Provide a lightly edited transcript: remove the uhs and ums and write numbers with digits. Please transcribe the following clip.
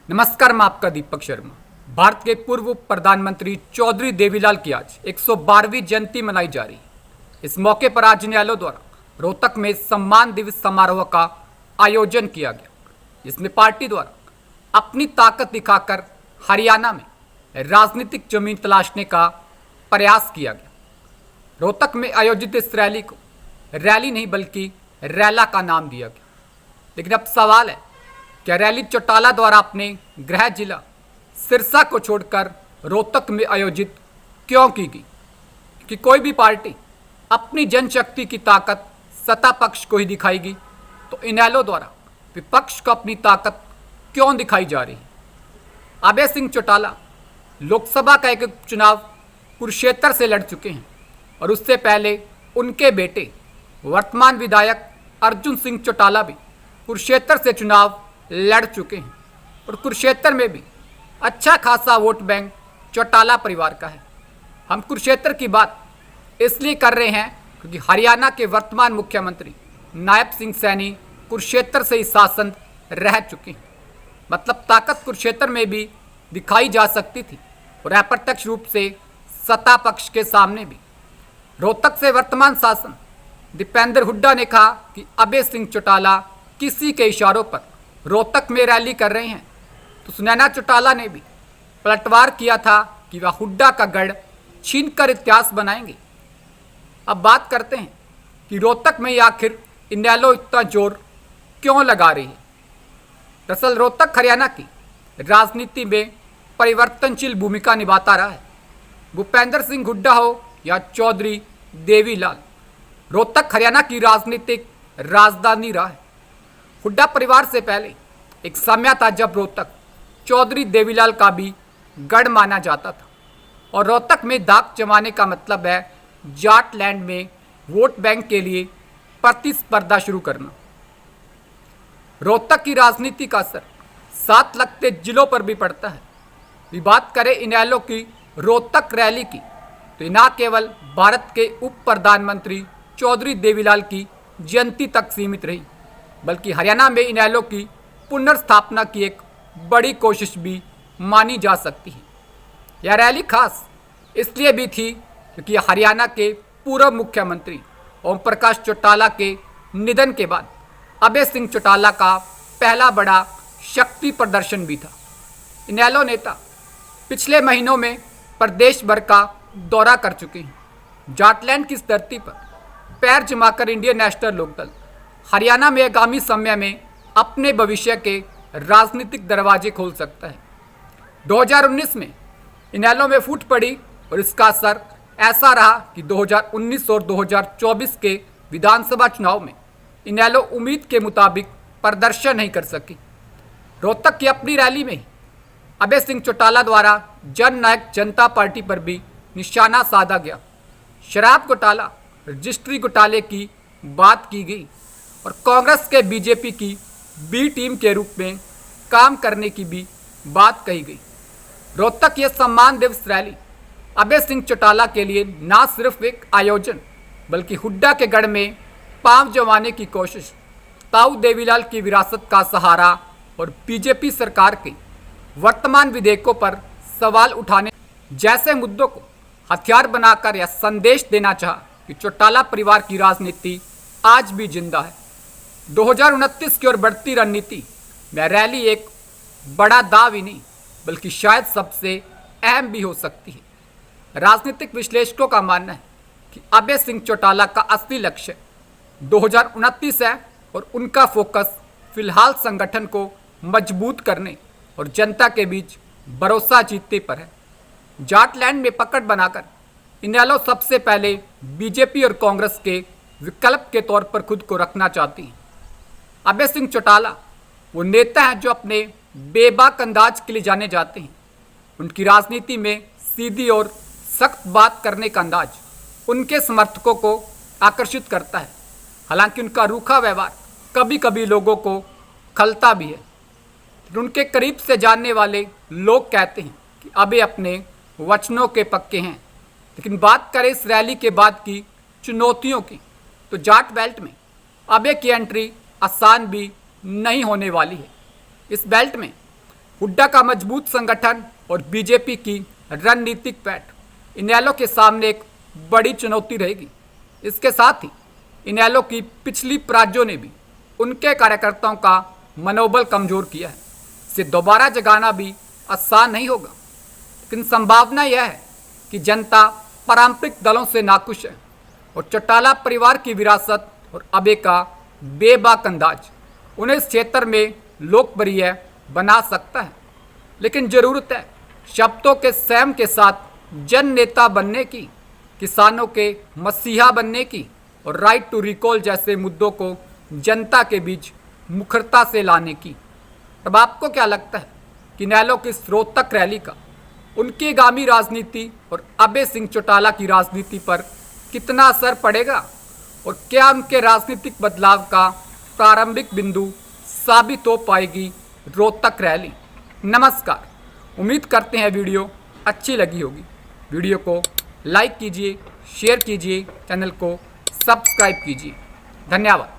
नमस्कार, मैं आपका दीपक शर्मा। भारत के पूर्व प्रधानमंत्री चौधरी देवीलाल की आज 112वीं जयंती मनाई जा रही है। इस मौके पर आज न्यायालय द्वारा रोहतक में सम्मान दिवस समारोह का आयोजन किया गया, जिसमें पार्टी द्वारा अपनी ताकत दिखाकर हरियाणा में राजनीतिक जमीन तलाशने का प्रयास किया गया। रोहतक में आयोजित इस रैली को रैली नहीं बल्कि रैला का नाम दिया गया। लेकिन अब सवाल है, क्या रैली चौटाला द्वारा अपने गृह जिला सिरसा को छोड़कर रोहतक में आयोजित क्यों की गई? कि कोई भी पार्टी अपनी जनशक्ति की ताकत सत्ता पक्ष को ही दिखाएगी, तो इनेलो द्वारा विपक्ष को अपनी ताकत क्यों दिखाई जा रही है? अभय सिंह चौटाला लोकसभा का एक चुनाव कुरुक्षेत्र से लड़ चुके हैं और उससे पहले उनके बेटे वर्तमान विधायक अर्जुन सिंह चौटाला भी कुरुक्षेत्र से चुनाव लड़ चुके हैं और कुरुक्षेत्र में भी अच्छा खासा वोट बैंक चौटाला परिवार का है। हम कुरुक्षेत्र की बात इसलिए कर रहे हैं क्योंकि हरियाणा के वर्तमान मुख्यमंत्री नायब सिंह सैनी कुरुक्षेत्र से ही शासन रह चुके हैं। मतलब ताकत कुरुक्षेत्र में भी दिखाई जा सकती थी और अप्रत्यक्ष रूप से सत्ता पक्ष के सामने भी। रोहतक से वर्तमान शासन दीपेंद्र हुड्डा ने कहा कि अभय सिंह चौटाला किसी के इशारों पर रोहतक में रैली कर रहे हैं, तो सुनैना चौटाला ने भी पलटवार किया था कि वह हुड्डा का गढ़ छीनकर इतिहास बनाएंगे। अब बात करते हैं कि रोहतक में आखिर इनेलो इतना जोर क्यों लगा रही है। दरअसल रोहतक हरियाणा की राजनीति में परिवर्तनशील भूमिका निभाता रहा है। भूपेंद्र सिंह हुड्डा हो या चौधरी देवीलाल, रोहतक हरियाणा की राजनीतिक राजधानी रहा है। हुड्डा परिवार से पहले एक समय था जब रोहतक चौधरी देवीलाल का भी गढ़ माना जाता था और रोहतक में दाग जमाने का मतलब है जाट लैंड में वोट बैंक के लिए प्रतिस्पर्धा शुरू करना। रोहतक की राजनीति का असर साथ लगते जिलों पर भी पड़ता है। भी बात करें इनेलो की रोहतक रैली की, तो न केवल भारत के उप प्रधानमंत्री चौधरी देवीलाल की जयंती तक सीमित रही, बल्कि हरियाणा में इनेलो की पुनर्स्थापना की एक बड़ी कोशिश भी मानी जा सकती है। यह रैली खास इसलिए भी थी क्योंकि हरियाणा के पूर्व मुख्यमंत्री ओम प्रकाश चौटाला के निधन के बाद अभय सिंह चौटाला का पहला बड़ा शक्ति प्रदर्शन भी था। इनेलो नेता पिछले महीनों में प्रदेश भर का दौरा कर चुके हैं। जाटलैंड की इस धरती पर पैर जमाकर इंडियन नेशनल लोकदल हरियाणा में आगामी समय में अपने भविष्य के राजनीतिक दरवाजे खोल सकता है। 2019 में इनेलो में फूट पड़ी और इसका असर ऐसा रहा कि 2019 और 2024 के विधानसभा चुनाव में इनेलो उम्मीद के मुताबिक प्रदर्शन नहीं कर सकी। रोहतक की अपनी रैली में अभय सिंह चौटाला द्वारा जन नायक जनता पार्टी पर भी निशाना साधा गया। शराब घोटाला, रजिस्ट्री घोटाले की बात की गई और कांग्रेस के बीजेपी की बी टीम के रूप में काम करने की भी बात कही गई। रोहतक यह सम्मान दिवस रैली अभय सिंह चौटाला के लिए न सिर्फ एक आयोजन बल्कि हुड्डा के गढ़ में पांव जमाने की कोशिश, ताऊ देवीलाल की विरासत का सहारा और बीजेपी सरकार के वर्तमान विधेयकों पर सवाल उठाने जैसे मुद्दों को हथियार बनाकर यह संदेश देना चाहा कि चौटाला परिवार की राजनीति आज भी जिंदा है। 2029 की ओर बढ़ती रणनीति में रैली एक बड़ा दाव ही नहीं बल्कि शायद सबसे अहम भी हो सकती है। राजनीतिक विश्लेषकों का मानना है कि अभय सिंह चौटाला का असली लक्ष्य 2029 है और उनका फोकस फिलहाल संगठन को मजबूत करने और जनता के बीच भरोसा जीतने पर है। जाटलैंड में पकड़ बनाकर इनेलो सबसे पहले बीजेपी और कांग्रेस के विकल्प के तौर पर खुद को रखना चाहती है। अभय सिंह चौटाला वो नेता हैं जो अपने बेबाक अंदाज के लिए जाने जाते हैं। उनकी राजनीति में सीधी और सख्त बात करने का अंदाज उनके समर्थकों को आकर्षित करता है। हालांकि उनका रूखा व्यवहार कभी कभी लोगों को खलता भी है। उनके करीब से जानने वाले लोग कहते हैं कि अभय अपने वचनों के पक्के हैं। लेकिन बात करें इस रैली के बाद की चुनौतियों की, तो जाट बेल्ट में अभय की एंट्री आसान भी नहीं होने वाली है। इस बेल्ट में हुड्डा का मजबूत संगठन और बीजेपी की रणनीतिक पैठ इनेलो के सामने एक बड़ी चुनौती रहेगी। इसके साथ ही इनेलो की पिछली प्राज्यों ने भी उनके कार्यकर्ताओं का मनोबल कमजोर किया है। इसे दोबारा जगाना भी आसान नहीं होगा, लेकिन संभावना यह है कि जनता पारंपरिक दलों से नाखुश है और चौटाला परिवार की विरासत और अबे का बेबाक अंदाज उन्हें इस क्षेत्र में लोकप्रिय बना सकता है। लेकिन जरूरत है शब्दों के संयम के साथ जन नेता बनने की, किसानों के मसीहा बनने की और राइट टू रिकॉल जैसे मुद्दों को जनता के बीच मुखरता से लाने की। अब आपको क्या लगता है कि इनेलो की इस रोहतक रैली का उनकी आगामी राजनीति और अबे सिंह चौटाला की राजनीति पर कितना असर पड़ेगा और क्या उनके राजनीतिक बदलाव का प्रारंभिक बिंदु साबित हो पाएगी रोहतक रैली? नमस्कार, उम्मीद करते हैं वीडियो अच्छी लगी होगी। वीडियो को लाइक कीजिए, शेयर कीजिए, चैनल को सब्सक्राइब कीजिए। धन्यवाद।